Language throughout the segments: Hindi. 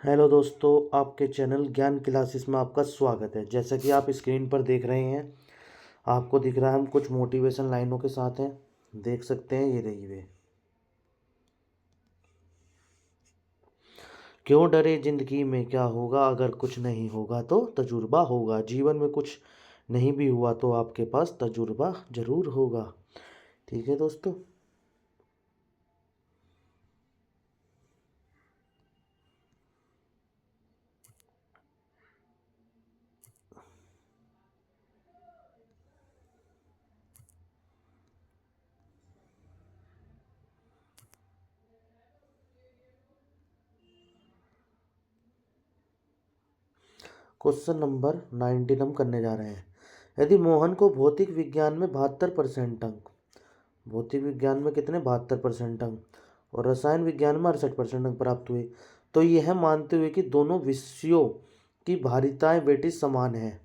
हेलो दोस्तों, आपके चैनल ज्ञान क्लासेस में आपका स्वागत है। जैसा कि आप स्क्रीन पर देख रहे हैं, आपको दिख रहा है हम कुछ मोटिवेशन लाइनों के साथ हैं। देख सकते हैं, ये रही वे। क्यों डरे, जिंदगी में क्या होगा, अगर कुछ नहीं होगा तो तजुर्बा होगा। जीवन में कुछ नहीं भी हुआ तो आपके पास तजुर्बा जरूर होगा। ठीक है दोस्तों। क्वेश्चन नंबर 19 हम करने जा रहे हैं। यदि मोहन को भौतिक विज्ञान में 72% अंक, भौतिक विज्ञान में कितने 72% अंक और रसायन विज्ञान में 68% अंक प्राप्त हुए, तो यह मानते हुए कि दोनों विषयों की भारिताएं वेटेज समान है,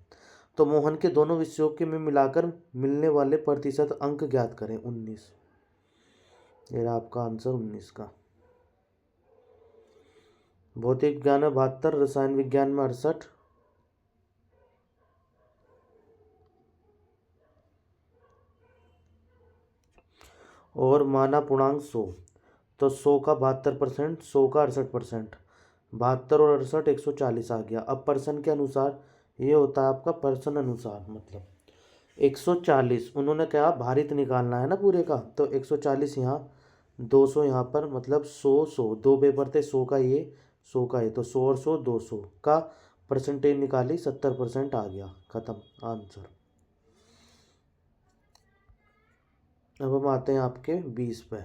तो मोहन के दोनों विषयों के में मिलाकर मिलने वाले प्रतिशत अंक ज्ञात करें। 19। ये रहा आपका आंसर 19 का। भौतिक विज्ञान में 72, रसायन विज्ञान में 68। और माना पूर्णांक 100, तो 100 का 72%, 100 का 68%। 72 और 68 140 आ गया। अब पर्सन के अनुसार ये होता है आपका, पर्सन अनुसार मतलब 140। उन्होंने कहा भारित निकालना है ना पूरे का, तो 140 यहाँ, 200 यहाँ पर, मतलब 100 100 दो पेपर थे, 100 का ये, 100 का ये, तो 100 और 100 200 का परसेंटेज निकाली, 70% आ गया। खत्म आंसर। अब हम आते हैं आपके 20 पे।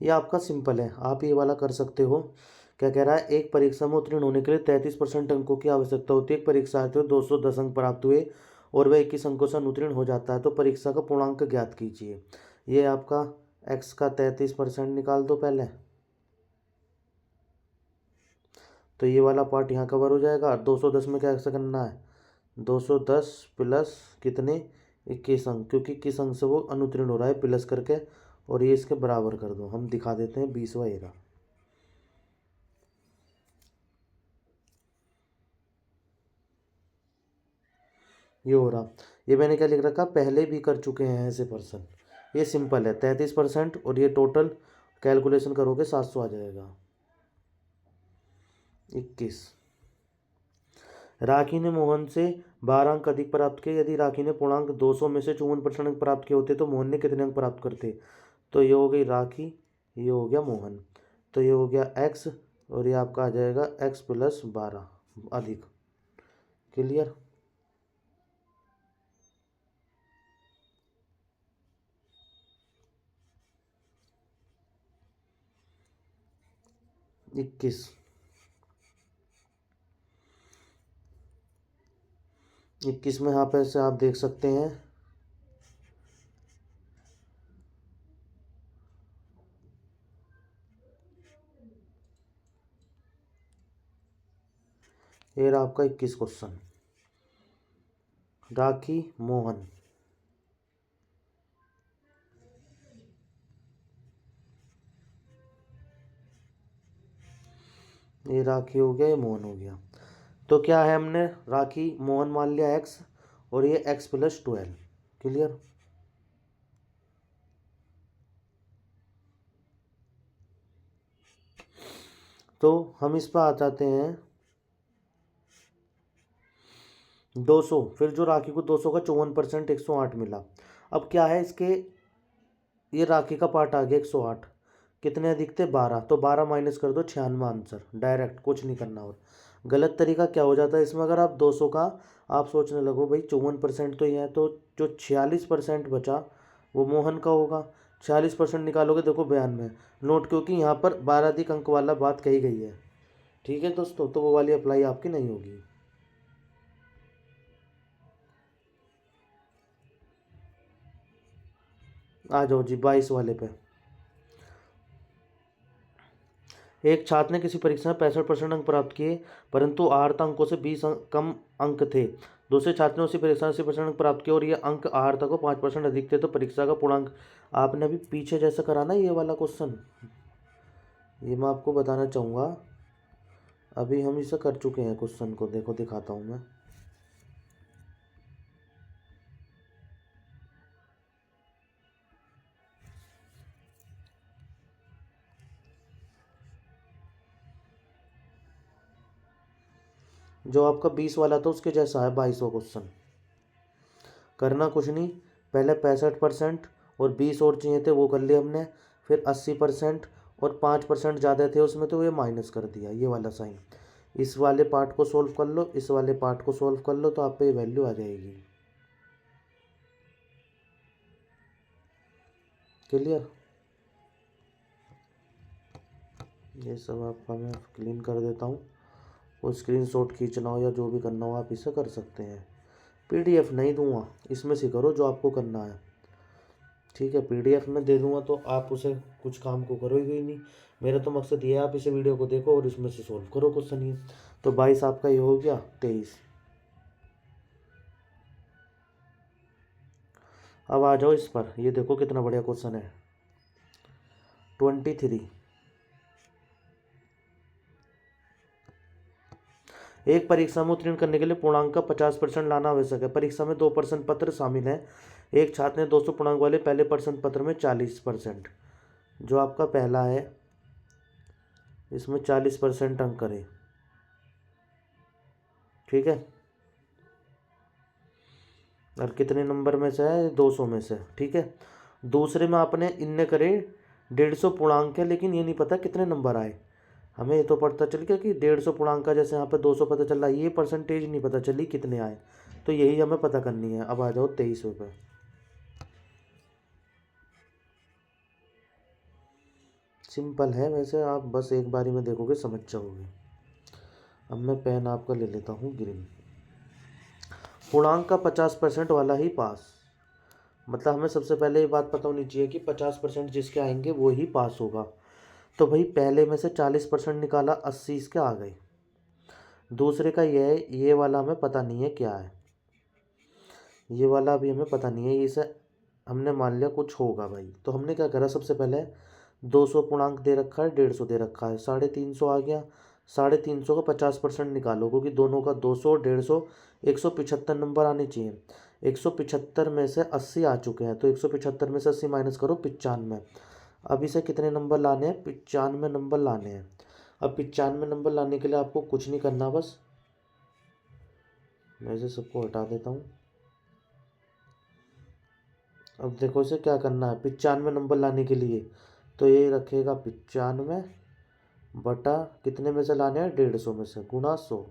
ये आपका सिंपल है, आप ये वाला कर सकते हो। क्या कह रहा है, एक परीक्षा में उत्तीर्ण होने के लिए 33% अंकों की आवश्यकता होती है। एक परीक्षार्थी को 210 अंक प्राप्त हुए और वह 21 अंकों से अनुत्तीर्ण हो जाता है, तो परीक्षा का पूर्णांक ज्ञात कीजिए। ये आपका एक्स का 33% निकाल दो पहले, तो ये वाला पार्ट यहाँ कवर हो जाएगा। 210 में क्या ऐसा करना है, 210 प्लस कितने, 21 अंक, क्योंकि 21 अंक से वो अनुत्तीर्ण हो रहा है, प्लस करके, और ये इसके बराबर कर दो। हम दिखा देते हैं 20वां एरा। ये हो रहा, ये मैंने क्या लिख रखा, पहले भी कर चुके हैं ऐसे पर्सन। ये सिंपल है, 33% और ये टोटल कैलकुलेशन करोगे 700 आ जाएगा। 21। राखी ने मोहन से 12 अंक अधिक प्राप्त किए। यदि राखी ने पूर्णांक 200 में से 54% अंक प्राप्त किए होते तो मोहन ने कितने अंक प्राप्त करते। तो ये हो गई राखी, ये हो गया मोहन, तो ये हो गया एक्स, और ये आपका आ जाएगा एक्स प्लस 12 अधिक। क्लियर। 21। 21 में यहाँ पे से आप देख सकते हैं, ये रहा आपका 21 क्वेश्चन। राखी मोहन, ये राखी हो गया, ये मोहन हो गया। तो क्या है, हमने राखी मोहन मान लिया एक्स, और ये एक्स प्लस 12। क्लियर। तो हम इस पर आ जाते हैं 200, फिर जो राखी को 200 का 54% 108 मिला। अब क्या है इसके, ये राखी का पार्ट आ गया 108, कितने अधिक थे 12, तो 12 माइनस कर दो, 96 आंसर डायरेक्ट, कुछ नहीं करना। और गलत तरीका क्या हो जाता है इसमें, अगर आप 200 का आप सोचने लगो भाई 54% तो ये है, तो जो 46% बचा वो मोहन का होगा। 46% निकालोगे, देखो बयान में नोट, क्योंकि यहाँ पर 12 अधिक अंक वाला बात कही गई है। ठीक है दोस्तों, तो वो वाली अप्लाई आपकी नहीं होगी। आ जाओ जी 22 वाले पे। एक छात्र ने किसी परीक्षा में 65% अंक प्राप्त किए, परंतु आहर्त अंकों से 20 कम अंक थे। दूसरे छात्र ने उसी परीक्षा में 80% अंक प्राप्त किए और ये अंक आहर्त को 5% अधिक थे, तो परीक्षा का पूर्णांक। आपने अभी पीछे जैसा करा ना ये वाला क्वेश्चन, ये मैं आपको बताना चाहूँगा। अभी हम इसे कर चुके हैं क्वेश्चन को, देखो दिखाता हूँ मैं। जो आपका 20 वाला था उसके जैसा है 22वां क्वेश्चन। करना कुछ नहीं, पहले 65% और 20 और चाहिए थे वो कर लिए हमने, फिर 80% और 5% ज़्यादा थे उसमें तो ये माइनस कर दिया, ये वाला साइन। इस वाले पार्ट को सोल्व कर लो, इस वाले पार्ट को सोल्व कर लो, तो आप पे ये वैल्यू आ जाएगी। क्लियर? ये सब आपका मैं क्लीन कर देता हूँ। वो स्क्रीनशॉट खींचना हो या जो भी करना हो आप इसे कर सकते हैं। पीडीएफ नहीं दूंगा, इसमें से करो जो आपको करना है। ठीक है, पीडीएफ में दे दूंगा तो आप उसे कुछ काम को करोगे ही नहीं। मेरा तो मकसद ये है आप इसे वीडियो को देखो और इसमें से सोल्व करो क्वेश्चन ये। तो 22 आपका ये हो गया, 23। अब आ जाओ इस पर, ये देखो कितना बढ़िया क्वेश्चन है। 23, एक परीक्षा में उत्तीर्ण करने के लिए पूर्णांक का 50% लाना आवश्यक है। परीक्षा में 2 प्रश्न पत्र शामिल है। एक छात्र ने 200 पूर्णांक वाले पहले प्रश्न पत्र में 40%, जो आपका पहला है इसमें 40% अंक करें। ठीक है, और कितने नंबर में से है? 200 में से। ठीक है, दूसरे में आपने इनने करे 150 पूर्णांक है, लेकिन ये नहीं पता कितने नंबर आए। हमें ये तो पता चल गया कि 150 पूर्णांक का, जैसे यहाँ पे 200 पता चल रहा है, ये परसेंटेज नहीं पता चली कितने आए, तो यही हमें पता करनी है। अब आ जाओ 23 रुपये। सिंपल है वैसे, आप बस एक बारी में देखोगे समझ जाओगे। अब मैं पेन आपका ले लेता हूँ ग्रीन। पूर्णांक का 50% वाला ही पास, मतलब हमें सबसे पहले ये बात पता होनी चाहिए कि 50% जिसके आएंगे वो ही पास होगा। तो भाई पहले में से 40% निकाला, 80 इसके आ गए। दूसरे का ये है, ये वाला हमें पता नहीं है क्या है, ये वाला अभी हमें पता नहीं है। इसे हमने मान लिया कुछ होगा भाई, तो हमने क्या करा, सबसे पहले 200 पूर्णांक दे रखा है, 150 दे रखा है, 350 आ गया। 350 का 50% निकालो, क्योंकि दोनों का 200 150 175 नंबर आने चाहिए। 175 में से 80 आ चुके हैं, तो 175 में से 80 माइनस करो, 95। अब इसे कितने नंबर लाने हैं? 95 नंबर लाने हैं। अब 95 नंबर लाने के लिए आपको कुछ नहीं करना, बस मैं इसे सबको हटा देता हूँ। अब देखो इसे क्या करना है 95 नंबर लाने के लिए, तो ये रखेगा 95 बटा कितने में से लाने हैं? 150 में से, गुणा 100।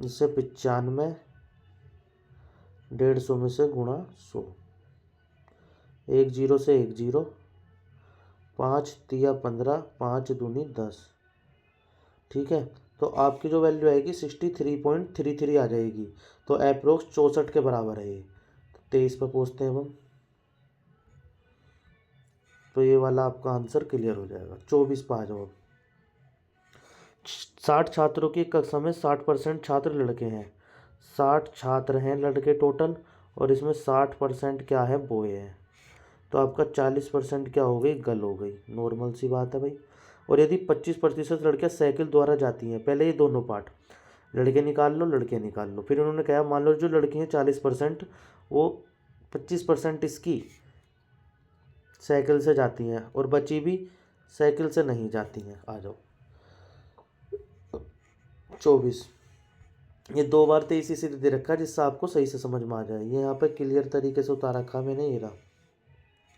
इससे 95 150 में से गुणा 100, 1 जीरो से 1 जीरो, 5 तिया 15, 5 दूनी 10। ठीक है, तो आपकी जो वैल्यू आएगी 63.33 आ जाएगी, तो अप्रोक्स 64 के बराबर है ये। तो 23 पर पहुँचते हैं हम, तो ये वाला आपका आंसर क्लियर हो जाएगा। 24 पर आ जाओ। 60 छात्रों की कक्षा में 60% छात्र लड़के हैं। 60 छात्र हैं लड़के टोटल, और इसमें 60% क्या है? बॉय है। तो आपका 40% क्या हो गई? गर्ल हो गई। नॉर्मल सी बात है भाई। और यदि 25% लड़कियां साइकिल द्वारा जाती हैं, पहले ये दोनों पार्ट लड़के निकाल लो, लड़के निकाल लो। फिर उन्होंने कहा मान लो जो लड़की हैं 40%, वो 25% इसकी साइकिल से जाती हैं, और बची भी साइकिल से नहीं जाती हैं। आ जाओ 24। ये 2 बार 23 इसी दे रखा है जिससे आपको सही से समझ में आ जाए। ये यहाँ पे क्लियर तरीके से उतार रखा मैंने, ये रहा,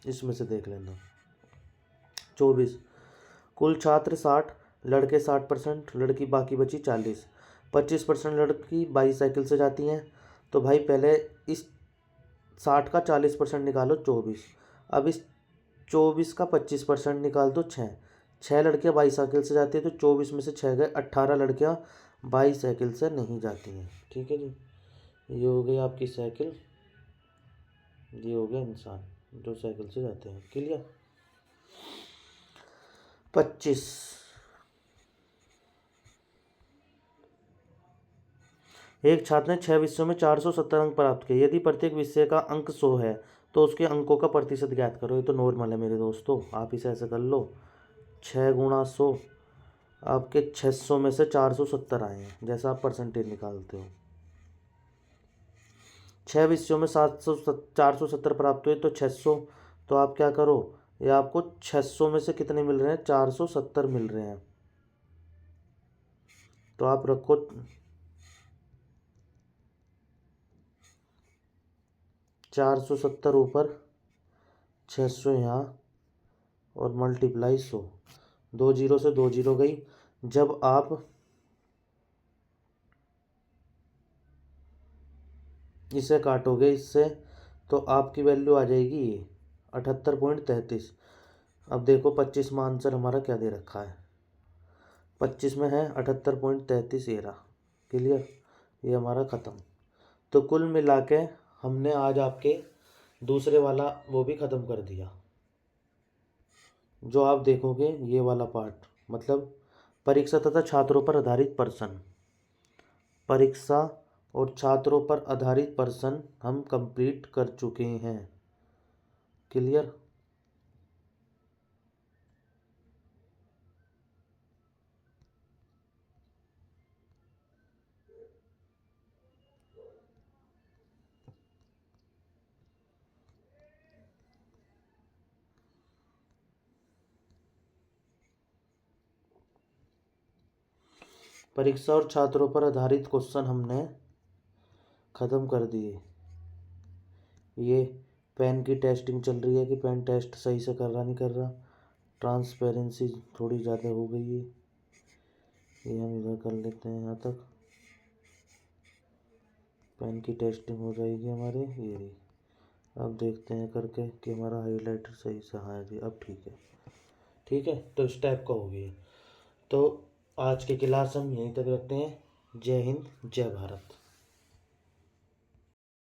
इसमें से देख लेना। 24, कुल छात्र 60, लड़के 60%, लड़की बाकी बची 40। 25% लड़की बाईसाइकिल से जाती हैं, तो भाई पहले इस 60 का 40% निकालो, 24। अब इस 24 का 25% निकाल दो, 6। 6 लड़कियां बाईसाइकिल से जाती है, तो 24 में से 6 गए, 18 लड़कियां बाईसाइकिल से नहीं जाती हैं। ठीक है जी, ये हो गई आपकी साइकिल, ये हो गया इंसान जो साइकिल से जाते हैं। क्लियर। 25, एक छात्र ने 6 विषयों में 470 अंक प्राप्त किए। यदि प्रत्येक विषय का अंक 100 है तो उसके अंकों का प्रतिशत ज्ञात करो। ये तो नॉर्मल है मेरे दोस्तों, आप इसे ऐसे कर लो, 6 × 100, आपके 600 में से 470 आए हैं, जैसा आप परसेंटेज निकालते हो। 6 विषयों में 470 प्राप्त हुए तो 600, तो आप क्या करो, ये आपको 600 में से कितने मिल रहे हैं, 470 मिल रहे हैं, तो आप रखो 470 ऊपर, 600 यहाँ, और मल्टीप्लाई 100, 2 जीरो से 2 जीरो गई। जब आप इसे काटोगे इससे तो आपकी वैल्यू आ जाएगी 78.33। अब देखो 25 में आंसर हमारा क्या दे रखा है, 25 में है 78.33 ये रहा। क्लियर, ये हमारा ख़त्म। तो कुल मिला के हमने आज आपके दूसरे वाला वो भी ख़त्म कर दिया। जो आप देखोगे ये वाला पार्ट, मतलब परीक्षा तथा छात्रों पर आधारित प्रश्न, परीक्षा और छात्रों पर आधारित प्रश्न हम कंप्लीट कर चुके हैं। क्लियर। परीक्षा और छात्रों पर आधारित क्वेश्चन हमने ख़त्म कर दिए। ये पेन की टेस्टिंग चल रही है कि पेन टेस्ट सही से कर रहा नहीं कर रहा, ट्रांसपेरेंसी थोड़ी ज़्यादा हो गई है, ये हम इधर कर लेते हैं। यहाँ तक पेन की टेस्टिंग हो जाएगी हमारे, ये रही। अब देखते हैं करके कि हमारा हाईलाइटर सही से, हाँ जी अब ठीक है। ठीक है, तो इस टाइप का हो गया। तो आज की क्लास हम यहीं तक रखते हैं। जय हिंद, जय भारत।